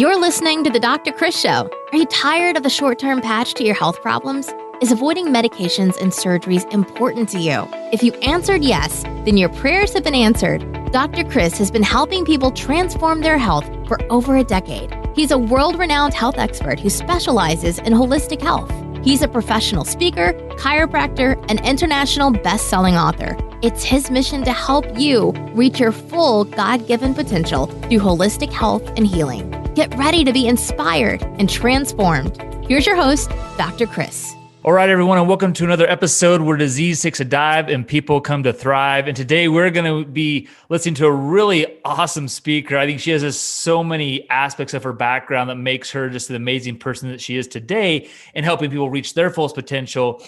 You're listening to The Dr. Chris Show. Are you tired of the short-term patch to your health problems? Is avoiding medications and surgeries important to you? If you answered yes, then your prayers have been answered. Dr. Chris has been helping people transform their health for over a decade. He's a world-renowned health expert who specializes in holistic health. He's a professional speaker, chiropractor, and international best-selling author. It's his mission to help you reach your full God-given potential through holistic health and healing. Get ready to be inspired and transformed. Here's your host, Dr. Chris. All right, everyone, and welcome to another episode where disease takes a dive and people come to thrive. And today we're going to be listening to a really awesome speaker. I think she has so many aspects of her background that makes her just an amazing person that she is today in helping people reach their fullest potential,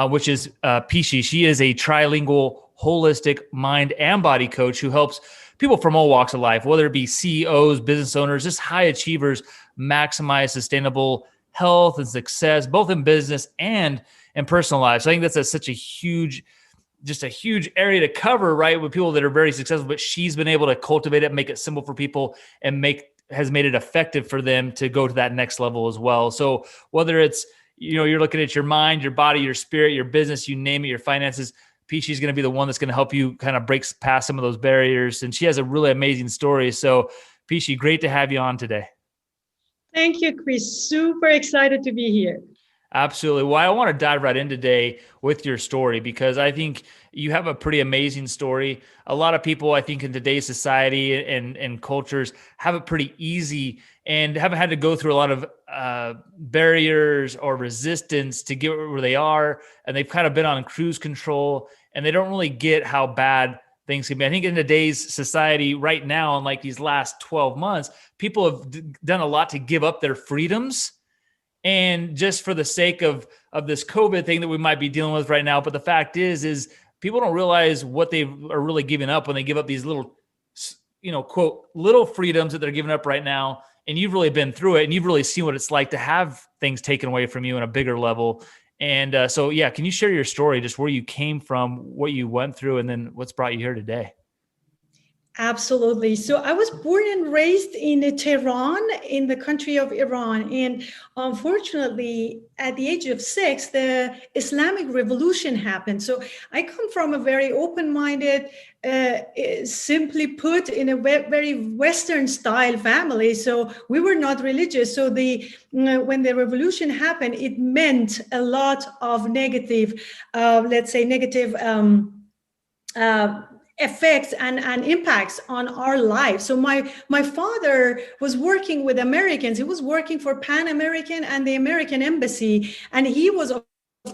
which is Pischy. She is a trilingual, holistic mind and body coach who helps people from all walks of life, whether it be CEOs, business owners, just high achievers, maximize sustainable health and success, both in business and in personal life. So I think that's such a huge area to cover, right? With people that are very successful, but she's been able to cultivate it, make it simple for people, and has made it effective for them to go to that next level as well. So whether it's, you're looking at your mind, your body, your spirit, your business, you name it, your finances, Pischy is going to be the one that's going to help you kind of break past some of those barriers. And she has a really amazing story. So Pischy, great to have you on today. Thank you, Chris. Super excited to be here. Absolutely. Well, I want to dive right in today with your story because I think you have a pretty amazing story. A lot of people, I think, in today's society and cultures have it pretty easy and haven't had to go through a lot of barriers or resistance to get where they are. And they've kind of been on cruise control and they don't really get how bad things can be. I think in today's society right now, in like these last 12 months, people have done a lot to give up their freedoms. And just for the sake of this COVID thing that we might be dealing with right now. But the fact is people don't realize what they are really giving up when they give up these little, quote, little freedoms that they're giving up right now. And you've really been through it and you've really seen what it's like to have things taken away from you on a bigger level. And can you share your story, just where you came from, what you went through, and then what's brought you here today? Absolutely. So I was born and raised in Tehran, in the country of Iran. And unfortunately, at the age of 6, the Islamic Revolution happened. So I come from a very open-minded, simply put, in a very Western style family. So we were not religious. So when the revolution happened, it meant a lot of negative effects and impacts on our lives. So my father was working with Americans. He was working for Pan American and the American Embassy. And he was, of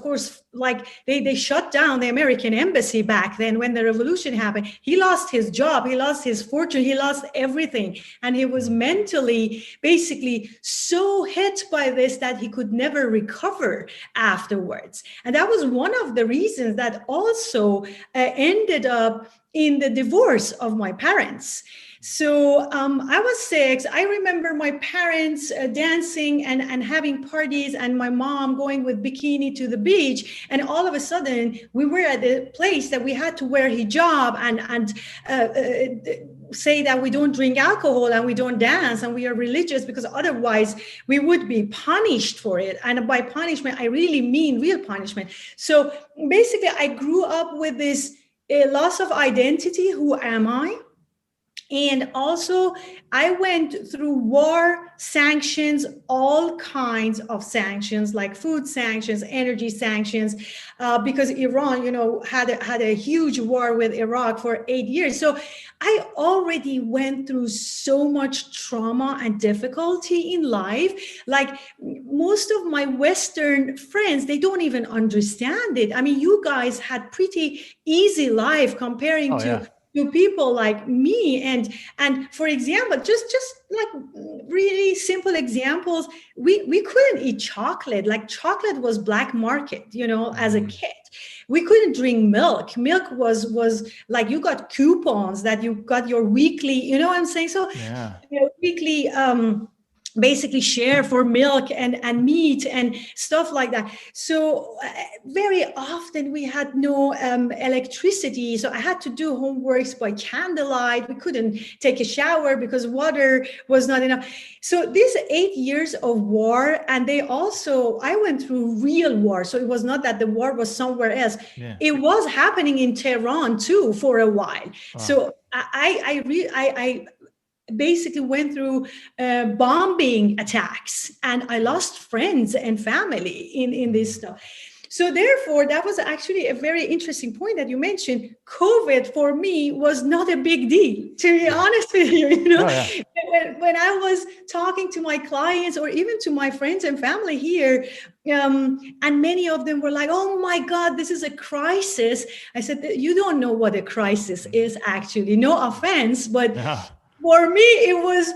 course, like they shut down the American Embassy back then when the revolution happened. He lost his job, he lost his fortune, he lost everything. And he was mentally basically so hit by this that he could never recover afterwards. And that was one of the reasons that also ended up in the divorce of my parents. So I was 6. I remember my parents dancing and having parties and my mom going with bikini to the beach. And all of a sudden we were at a place that we had to wear hijab and say that we don't drink alcohol and we don't dance and we are religious because otherwise we would be punished for it. And by punishment, I really mean real punishment. So basically I grew up with this loss of identity. Who am I? And also, I went through war sanctions, all kinds of sanctions, like food sanctions, energy sanctions, because Iran, had a huge war with Iraq for 8 years. So I already went through so much trauma and difficulty in life. Like most of my Western friends, they don't even understand it. I mean, you guys had pretty easy life comparing to people like me. And for example, just like really simple examples, we couldn't eat chocolate. Like chocolate was black market, as a kid. We couldn't drink milk. Milk was like you got coupons that you got your weekly, you know what I'm saying? So weekly basically share for milk and meat and stuff like that. So very often we had no electricity. So I had to do homeworks by candlelight. We couldn't take a shower because water was not enough. So these 8 years of war, and I went through real war. So it was not that the war was somewhere else. Yeah. It was happening in Tehran too for a while. Wow. So I basically went through bombing attacks, and I lost friends and family in this stuff. So therefore, that was actually a very interesting point that you mentioned. COVID for me was not a big deal, to be honest with you. Oh, yeah. When I was talking to my clients or even to my friends and family here, and many of them were like, "Oh my God, this is a crisis." I said, "You don't know what a crisis is, actually. No offense, but." Yeah. For me, it was.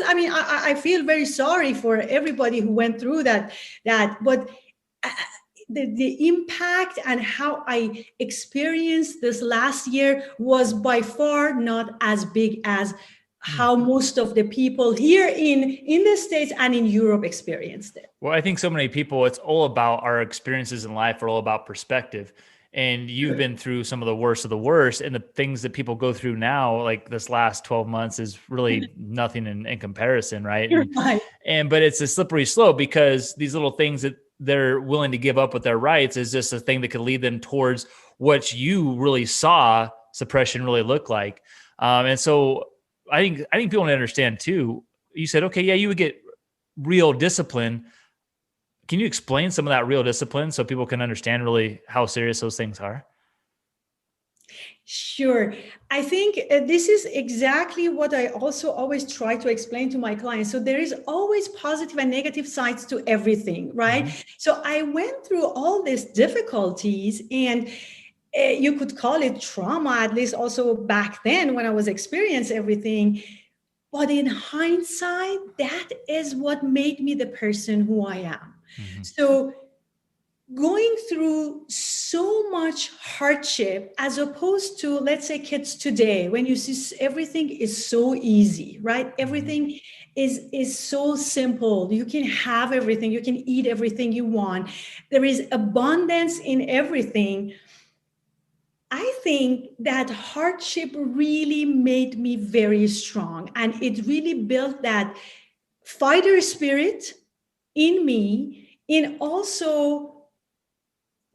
I mean, I feel very sorry for everybody who went through that, but the impact and how I experienced this last year was by far not as big as how most of the people here in the States and in Europe experienced it. Well, I think so many people, it's all about our experiences in life, are all about perspective. And you've been through some of the worst of the worst, and the things that people go through now, like this last 12 months, is really nothing in comparison, right? Right. But it's a slippery slope, because these little things that they're willing to give up with their rights is just a thing that could lead them towards what you really saw suppression really look like. And so I think people need to understand too. You said, okay, yeah, you would get real discipline. Can you explain some of that real discipline so people can understand really how serious those things are? Sure. I think this is exactly what I also always try to explain to my clients. So there is always positive and negative sides to everything, right? Mm-hmm. So I went through all these difficulties, and you could call it trauma, at least also back then when I was experiencing everything. But in hindsight, that is what made me the person who I am. Mm-hmm. So going through so much hardship, as opposed to, let's say, kids today, when you see everything is so easy, right? Everything is so simple. You can have everything. You can eat everything you want. There is abundance in everything. I think that hardship really made me very strong, and it really built that fighter spirit in me, in also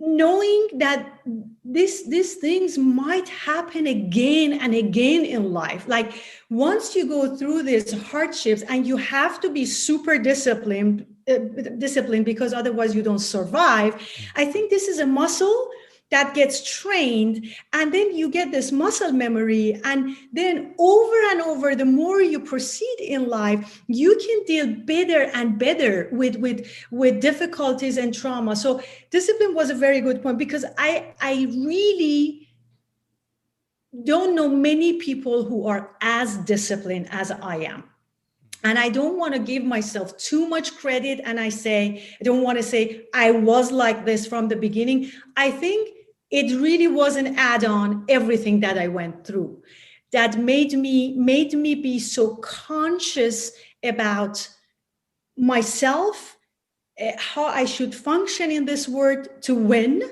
knowing that these things might happen again and again in life. Like, once you go through these hardships, and you have to be super disciplined because otherwise you don't survive. I think this is a muscle that gets trained, and then you get this muscle memory, and then over and over, the more you proceed in life, you can deal better and better with difficulties and trauma. So discipline was a very good point, because I really don't know many people who are as disciplined as I am. And I don't want to give myself too much credit. And I don't want to say I was like this from the beginning. I think it really was an add-on, everything that I went through, that made me be so conscious about myself, how I should function in this world to win,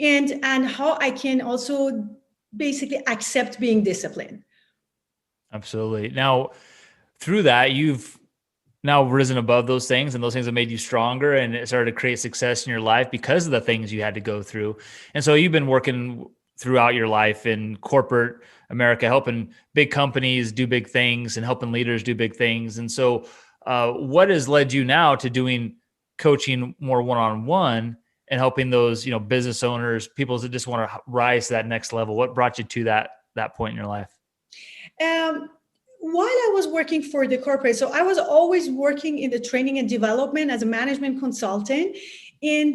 and how I can also basically accept being disciplined. Absolutely. Now, through that, you've now risen above those things, and those things have made you stronger, and it started to create success in your life because of the things you had to go through. And so you've been working throughout your life in corporate America, helping big companies do big things and helping leaders do big things. And so what has led you now to doing coaching more one-on-one and helping those, business owners, people that just want to rise to that next level? What brought you to that point in your life? While I was working for the corporate, so I was always working in the training and development as a management consultant. And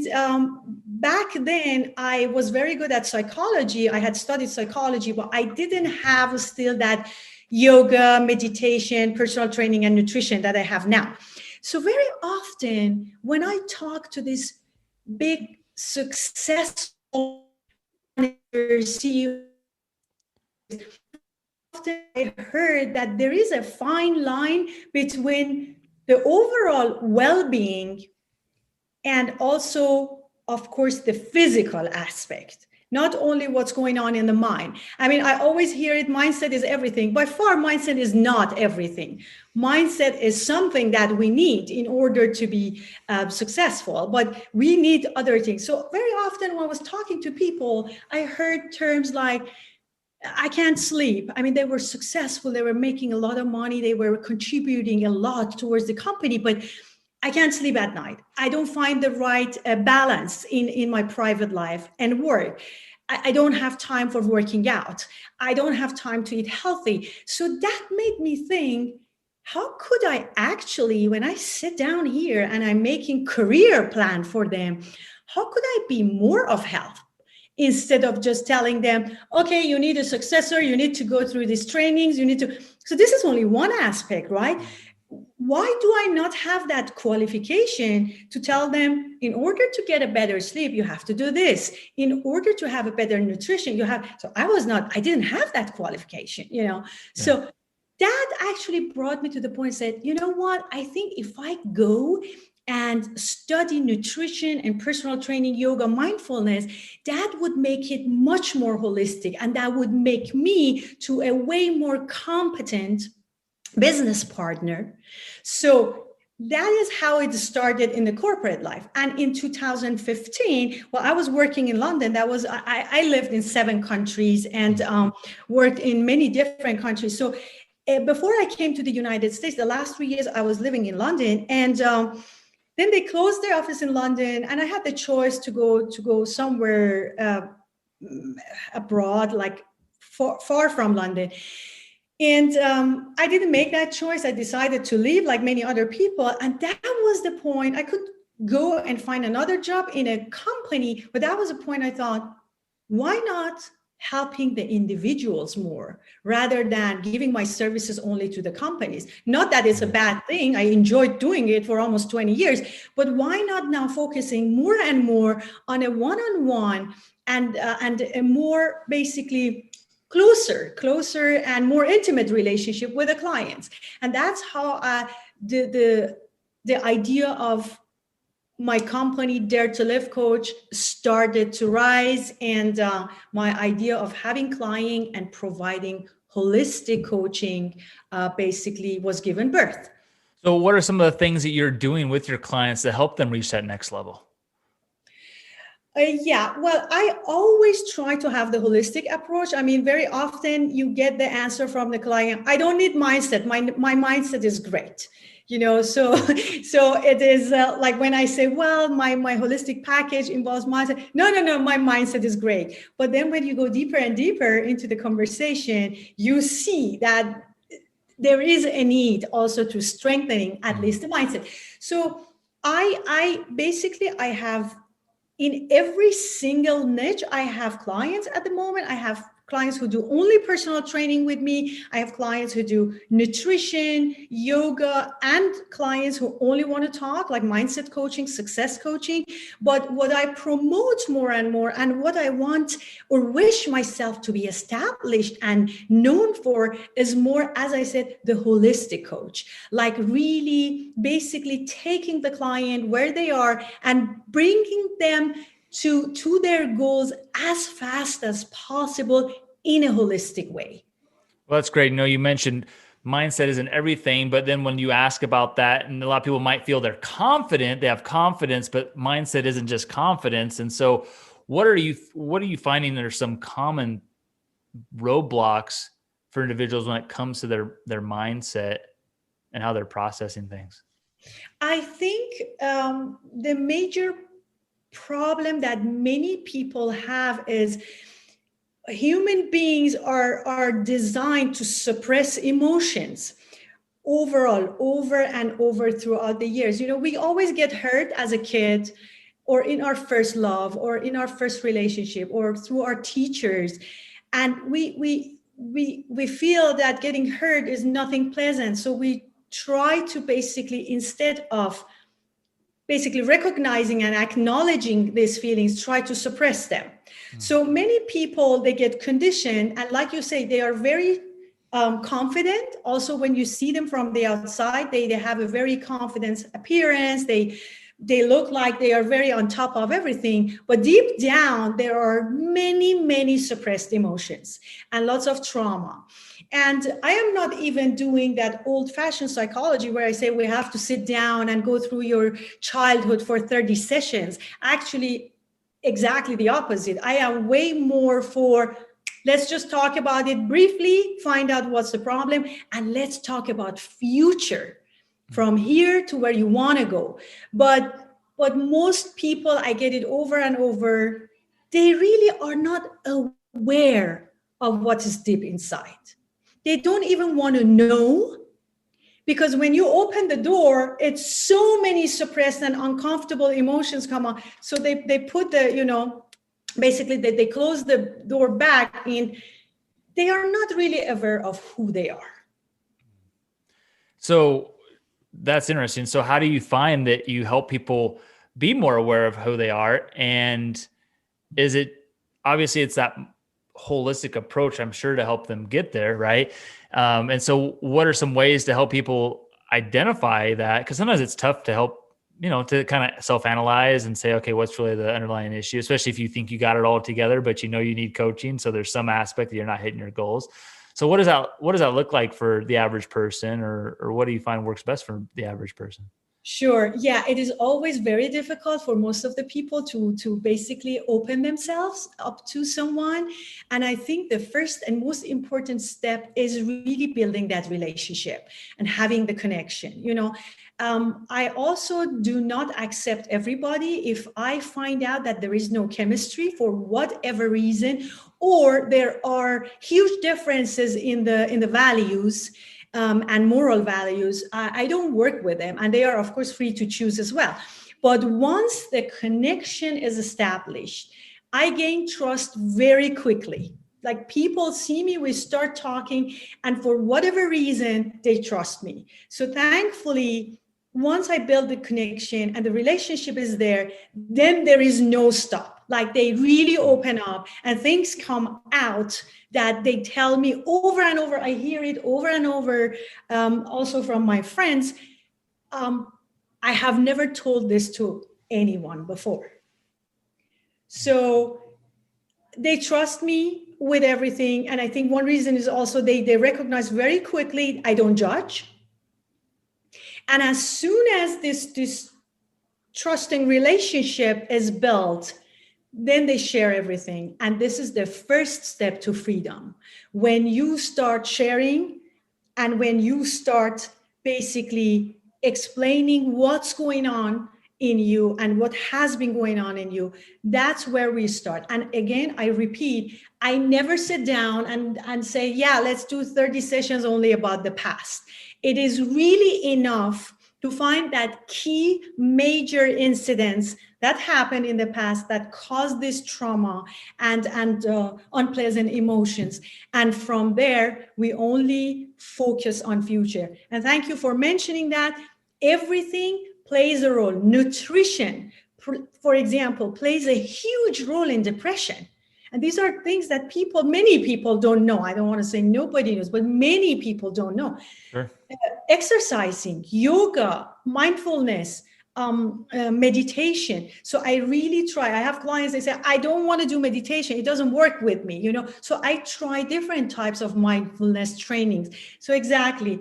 back then, I was very good at psychology. I had studied psychology, but I didn't have still that yoga, meditation, personal training, and nutrition that I have now. So very often, when I talk to these big, successful CEOs, I heard that there is a fine line between the overall well-being, and also, of course, the physical aspect. Not only what's going on in the mind. I mean, I always hear it, mindset is everything. By far, mindset is not everything. Mindset is something that we need in order to be successful, but we need other things. So very often when I was talking to people, I heard terms like, I can't sleep. I mean, they were successful. They were making a lot of money. They were contributing a lot towards the company, but I can't sleep at night. I don't find the right balance in my private life and work. I don't have time for working out. I don't have time to eat healthy. So that made me think, how could I actually, when I sit down here and I'm making career plan for them, how could I be more of help? Instead of just telling them, okay, you need a successor, you need to go through these trainings, you need to. So this is only one aspect, right? Why do I not have that qualification to tell them, in order to get a better sleep, you have to do this. In order to have a better nutrition, you have. So I didn't have that qualification, Yeah. So that actually brought me to the point, said, you know what? I think if I go and study nutrition and personal training, yoga, mindfulness, that would make it much more holistic. And that would make me to a way more competent business partner. So that is how it started in the corporate life. And in 2015, well, I was working in London. I lived in 7 countries and worked in many different countries. So before I came to the United States, the last 3 years I was living in London, and then they closed their office in London, and I had the choice to go somewhere abroad, like far from London. And I didn't make that choice. I decided to leave like many other people. And that was the point. I could go and find another job in a company, but that was the point I thought, why not helping the individuals more rather than giving my services only to the companies? Not that it's a bad thing. I enjoyed doing it for almost 20 years, but why not now focusing more and more on a one-on-one and a more basically closer and more intimate relationship with the clients. And that's how the idea of my company, DARE2LiVE Coach, started to rise. And my idea of having client and providing holistic coaching basically was given birth. So what are some of the things that you're doing with your clients to help them reach that next level? Well, I always try to have the holistic approach. I mean, very often you get the answer from the client, I don't need mindset. My mindset is great. So it is like when I say, well, my holistic package involves mindset. No, my mindset is great. But then when you go deeper and deeper into the conversation, you see that there is a need also to strengthening at least the mindset. So I have, in every single niche, I have clients at the moment. I have clients who do only personal training with me. I have clients who do nutrition, yoga, and clients who only want to talk like mindset coaching, success coaching. But what I promote more and more, and what I want or wish myself to be established and known for, is more, as I said, the holistic coach, like really basically taking the client where they are and bringing them to their goals as fast as possible in a holistic way. Well, that's great. You mentioned mindset isn't everything, but then when you ask about that, and a lot of people might feel they're confident, they have confidence, but mindset isn't just confidence. And so what are you finding that are some common roadblocks for individuals when it comes to their mindset and how they're processing things? I think the major problem that many people have is human beings are designed to suppress emotions overall, over and over throughout the years. We always get hurt as a kid, or in our first love, or in our first relationship, or through our teachers. And we feel that getting hurt is nothing pleasant. So we try to basically, instead of basically recognizing and acknowledging these feelings, try to suppress them. So many people, they get conditioned, and like you say, they are very confident. Also, when you see them from the outside, they have a very confident appearance. They look like they are very on top of everything, but deep down, there are many, many suppressed emotions and lots of trauma. And I am not even doing that old-fashioned psychology where I say we have to sit down and go through your childhood for 30 sessions. Actually, exactly the opposite. I am way more for, let's just talk about it briefly, find out what's the problem, and let's talk about future from here to where you want to go. But most people, I get it over and over, they really are not aware of what is deep inside. They don't even want to know, because when you open the door, it's so many suppressed and uncomfortable emotions come on. So they put the, basically they close the door back and they are not really aware of who they are. So that's interesting. So how do you find that you help people be more aware of who they are? And is it, obviously it's that holistic approach, I'm sure, to help them get there, right? And so what are some ways to help people identify that? Because sometimes it's tough to help, to kind of self-analyze and say, okay, what's really the underlying issue, especially if you think you got it all together, but you need coaching. So there's some aspect that you're not hitting your goals. So what does that look like for the average person, or what do you find works best for the average person? Sure. Yeah, it is always very difficult for most of the people to basically open themselves up to someone. And I think the first and most important step is really building that relationship and having the connection. I also do not accept everybody if I find out that there is no chemistry for whatever reason, or there are huge differences in the values and moral values. I don't work with them, and they are of course free to choose as well. But once the connection is established, I gain trust very quickly. Like, people see me, we start talking, and for whatever reason, they trust me. So thankfully, once I build the connection and the relationship is there, then there is no stop. Like, they really open up and things come out that they tell me over and over. I hear it over and over, also from my friends. I have never told this to anyone before. So they trust me with everything. And I think one reason is also they recognize very quickly I don't judge. And as soon as this trusting relationship is built, then they share everything. And this is the first step to freedom. When you start sharing and when you start basically explaining what's going on in you and what has been going on in you, that's where we start. And again, I repeat, I never sit down and say, yeah, let's do 30 sessions only about the past. It is really enough to find that key major incidents that happened in the past that caused this trauma and unpleasant emotions. And from there, we only focus on future. And thank you for mentioning that. Everything plays a role. Nutrition, for example, plays a huge role in depression. And these are things that many people don't know. I don't want to say nobody knows, but many people don't know. Sure. Exercising, yoga, mindfulness, meditation. So I really try. I have clients, they say, I don't want to do meditation. It doesn't work with me, So I try different types of mindfulness trainings. So exactly.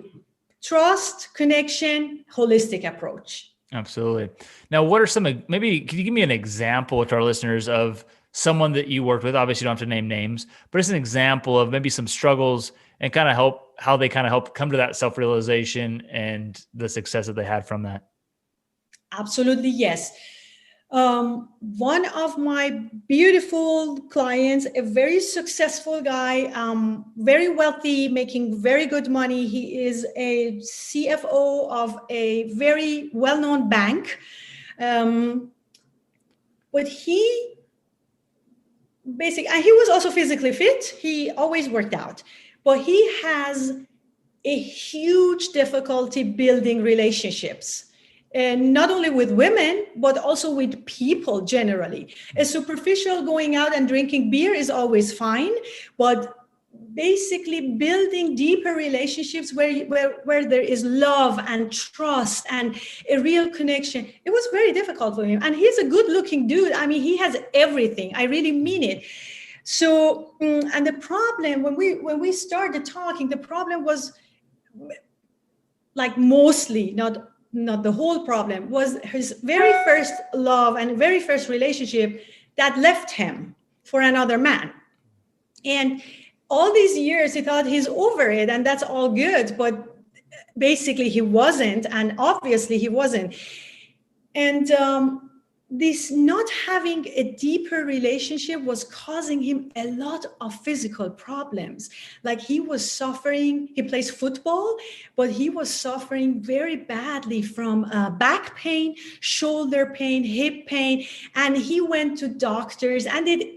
Trust, connection, holistic approach. Absolutely. Now, what are maybe can you give me an example to our listeners of someone that you worked with? Obviously, you don't have to name names, but it's an example of maybe some struggles and kind of how they kind of help come to that self-realization and the success that they had from that. Absolutely, yes. One of my beautiful clients, a very successful guy, very wealthy, making very good money. He is a CFO of a very well-known bank. But he was also physically fit. He always worked out, but he has a huge difficulty building relationships. And not only with women, but also with people generally. A superficial going out and drinking beer is always fine, but basically building deeper relationships where there is love and trust and a real connection. It was very difficult for him. And he's a good looking dude. I mean, he has everything. I really mean it. So, and the problem when we started talking, the problem was like mostly, not the whole problem, was his very first love and very first relationship that left him for another man. And all these years he thought he's over it and that's all good, but basically he wasn't, and obviously he wasn't. And this not having a deeper relationship was causing him a lot of physical problems. Like he was suffering, he plays football, but he was suffering very badly from back pain, shoulder pain, hip pain. And he went to doctors and did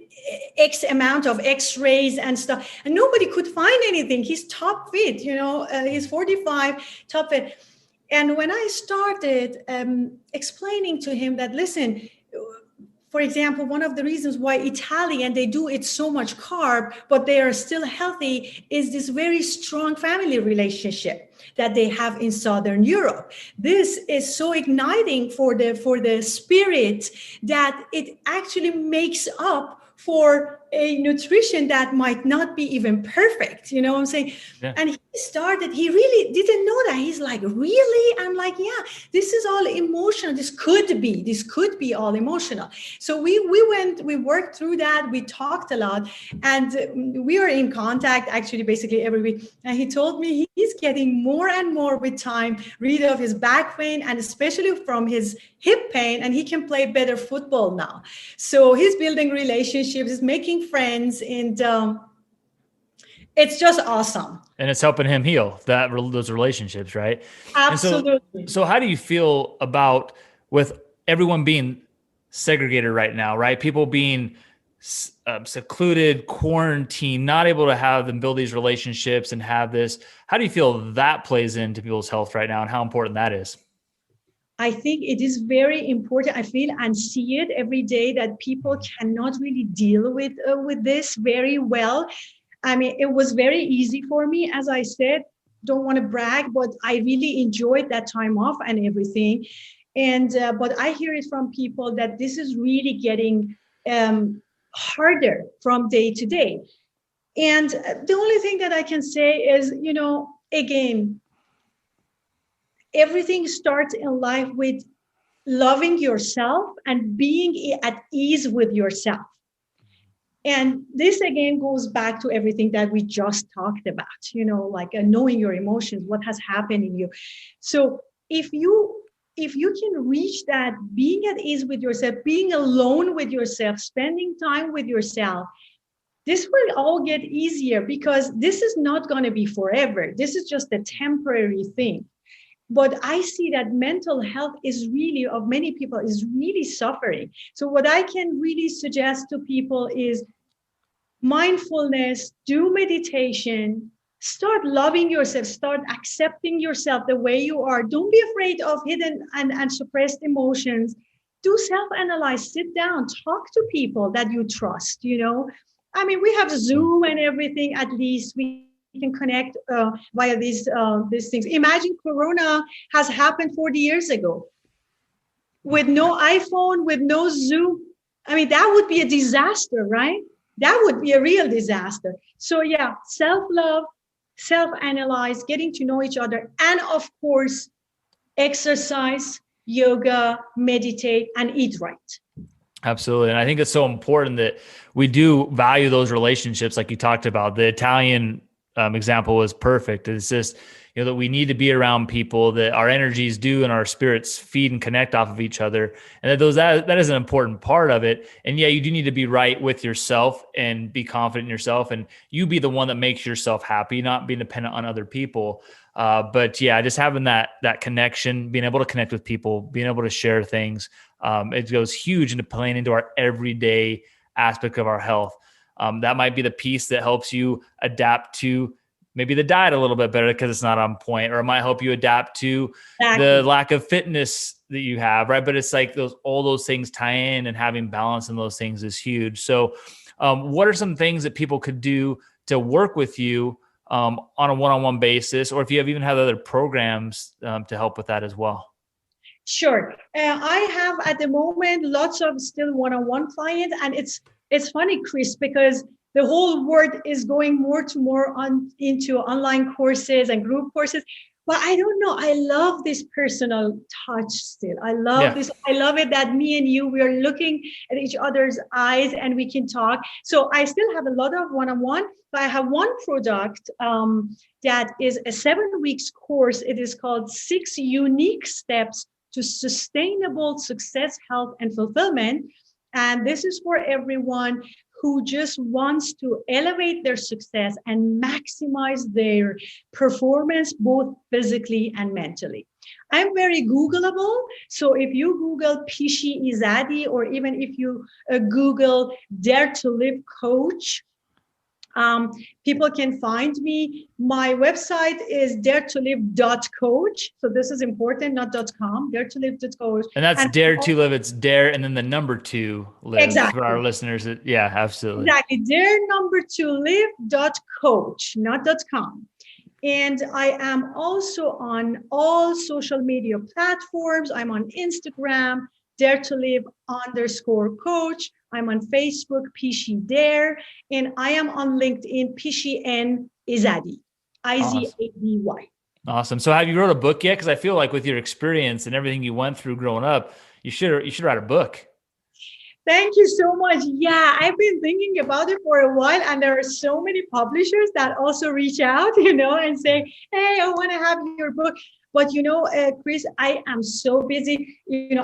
X amount of x-rays and stuff. And nobody could find anything. He's top fit, he's 45, top fit. And when I started explaining to him that, listen, for example, one of the reasons why Italian, they do eat so much carb, but they are still healthy, is this very strong family relationship that they have in Southern Europe. This is so igniting for the spirit that it actually makes up for a nutrition that might not be even perfect. You know what I'm saying? Yeah. And he really didn't know that. He's like, really? I'm like, yeah, this is all emotional. This could be all emotional. So we worked through that. We talked a lot and we are in contact actually basically every week. And he told me he's getting more and more with time rid of his back pain and especially from his hip pain, and he can play better football now. So he's building relationships, he's making friends, and it's just awesome. And it's helping him heal those relationships, right? Absolutely. So how do you feel about with everyone being segregated right now, right? People being secluded, quarantined, not able to have them build these relationships and have this. How do you feel that plays into people's health right now and how important that is? I think it is very important. I feel and see it every day that people cannot really deal with this very well. I mean, it was very easy for me, as I said, don't want to brag, but I really enjoyed that time off and everything. And but I hear it from people that this is really getting harder from day to day. And the only thing that I can say is, again, everything starts in life with loving yourself and being at ease with yourself. And this again goes back to everything that we just talked about, like knowing your emotions, what has happened in you. So if you can reach that, being at ease with yourself, being alone with yourself, spending time with yourself, this will all get easier because this is not going to be forever. This is just a temporary thing. But I see that mental health is really, of many people, is really suffering. So what I can really suggest to people is mindfulness, do meditation, start loving yourself, start accepting yourself the way you are. Don't be afraid of hidden and suppressed emotions. Do self-analyze, sit down, talk to people that you trust, I mean, we have Zoom and everything, at least we can connect via these things. Imagine Corona has happened 40 years ago with no iPhone, with no Zoom. I mean, that would be a disaster, right? That would be a real disaster. So yeah, self-love, self-analyze, getting to know each other, and of course, exercise, yoga, meditate, and eat right. Absolutely. And I think it's so important that we do value those relationships like you talked about. The Italian example was perfect. It's just, that we need to be around people, that our energies do and our spirits feed and connect off of each other. And that is an important part of it. And yeah, you do need to be right with yourself and be confident in yourself, and you be the one that makes yourself happy, not being dependent on other people. But yeah, just having that connection, being able to connect with people, being able to share things, it goes huge into playing into our everyday aspect of our health. That might be the piece that helps you adapt to maybe the diet a little bit better because it's not on point, or it might help you adapt to the lack of fitness that you have, right? But it's like all those things tie in, and having balance in those things is huge. So what are some things that people could do to work with you on a one-on-one basis, or if you have even had other programs to help with that as well. Sure. I have at the moment lots of still one-on-one clients, and it's funny, Chris, because the whole world is going more to more into online courses and group courses. But I don't know. I love this personal touch still. I love this. I love it that me and you, we are looking at each other's eyes and we can talk. So I still have a lot of one-on-one, but I have one product that is a 7 weeks course. It is called 6 Unique Steps to Sustainable Success, Health, and Fulfillment. And this is for everyone who just wants to elevate their success and maximize their performance, both physically and mentally. I'm very Googleable. So if you Google Pischy Izady, or even if you Google DARE2LiVE COACH, people can find me. My website is DARE2LiVE.coach. So this is important, not .com, DARE2LiVE.coach. And that's Dare to Live. It's Dare and then the number 2 live. Exactly. For our listeners. Yeah, absolutely. Exactly. DARE2LiVE.coach, not .com. And I am also on all social media platforms. I'm on Instagram, DARE2LiVE_coach. I'm on Facebook, Pischy Dare, and I am on LinkedIn, Pischy Izady, Izady. Awesome. So have you wrote a book yet? Because I feel like with your experience and everything you went through growing up, you should write a book. Thank you so much. Yeah, I've been thinking about it for a while, and there are so many publishers that also reach out, and say, hey, I want to have your book. But, Chris, I am so busy.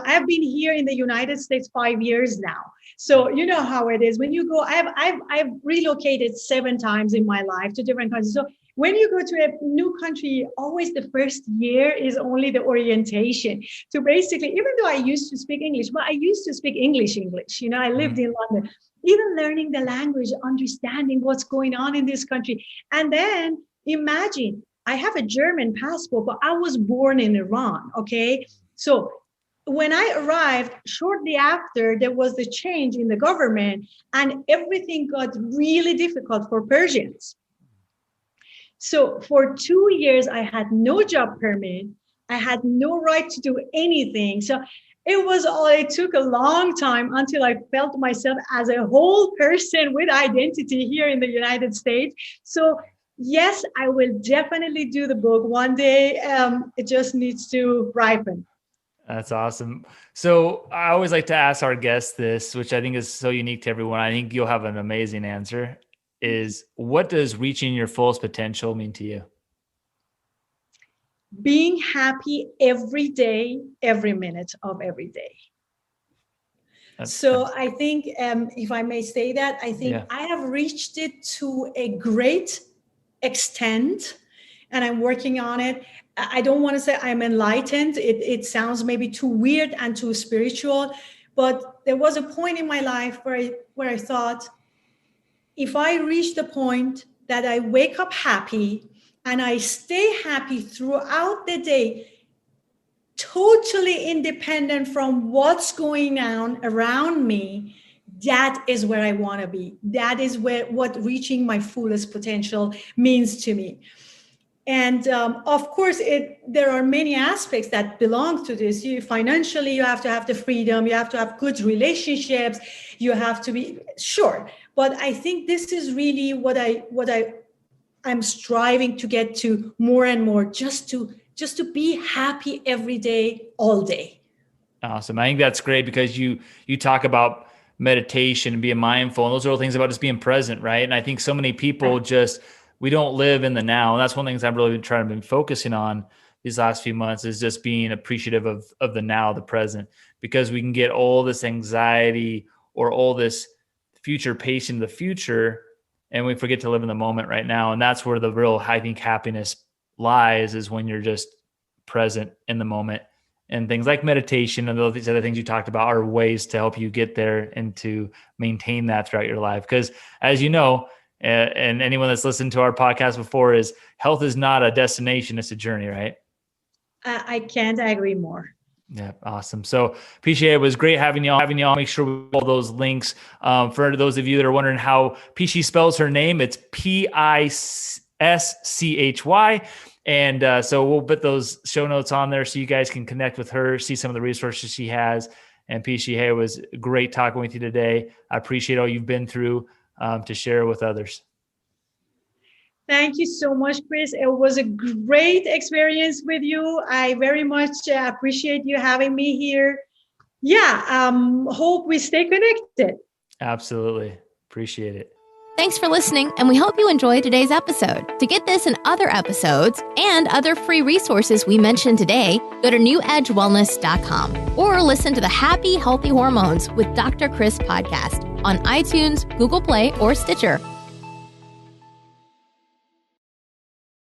I've been here in the United States 5 years now. So you know how it is when you go. I've relocated 7 times in my life to different countries. So when you go to a new country, always the first year is only the orientation. So basically, even though I used to speak English, but I used to speak English. I lived in London. Even learning the language, understanding what's going on in this country. And then imagine, I have a German passport, but I was born in Iran, okay? So when I arrived, shortly after, there was the change in the government, and everything got really difficult for Persians. So for 2 years, I had no job permit. I had no right to do anything. So it took a long time until I felt myself as a whole person with identity here in the United States. So yes, I will definitely do the book one day. It just needs to ripen. That's awesome. So I always like to ask our guests this, which I think is so unique to everyone. I think you'll have an amazing answer. Is what does reaching your fullest potential mean to you? Being happy every day, every minute of every day. I think, if I may say that, I think I have reached it to a great extent, and I'm working on it. I don't want to say I'm enlightened. It sounds maybe too weird and too spiritual, but there was a point in my life where I thought, if I reach the point that I wake up happy and I stay happy throughout the day, totally independent from what's going on around me, that is where I want to be. That is what reaching my fullest potential means to me. And of course, there are many aspects that belong to this. Financially, you have to have the freedom. You have to have good relationships. You have to be sure. But I think this is really what I'm striving to get to more and more, just to be happy every day, all day. Awesome. I think that's great, because you talk about meditation and being mindful, and those are all things about just being present, right? And I think so many people we don't live in the now. And that's one of the things I've really been trying to be focusing on these last few months, is just being appreciative of the now, the present, because we can get all this anxiety or all this future pacing the future, and we forget to live in the moment right now. And that's where the real, I think, happiness lies, is when you're just present in the moment. And things like meditation and these other things you talked about are ways to help you get there and to maintain that throughout your life. Because as you know, and anyone that's listened to our podcast before, is health is not a destination, it's a journey, right? I can't agree more. Yeah, awesome. So Pischy, it was great having you all. Make sure we all those links. For those of you that are wondering how Pischy spells her name, it's Pischy. And so we'll put those show notes on there so you guys can connect with her, see some of the resources she has. And Pischy, hey, it was great talking with you today. I appreciate all you've been through to share with others. Thank you so much, Chris. It was a great experience with you. I very much appreciate you having me here. Yeah, hope we stay connected. Absolutely. Appreciate it. Thanks for listening, and we hope you enjoyed today's episode. To get this and other episodes and other free resources we mentioned today, go to newedgewellness.com or listen to the Happy Healthy Hormones with Dr. Chris podcast on iTunes, Google Play, or Stitcher.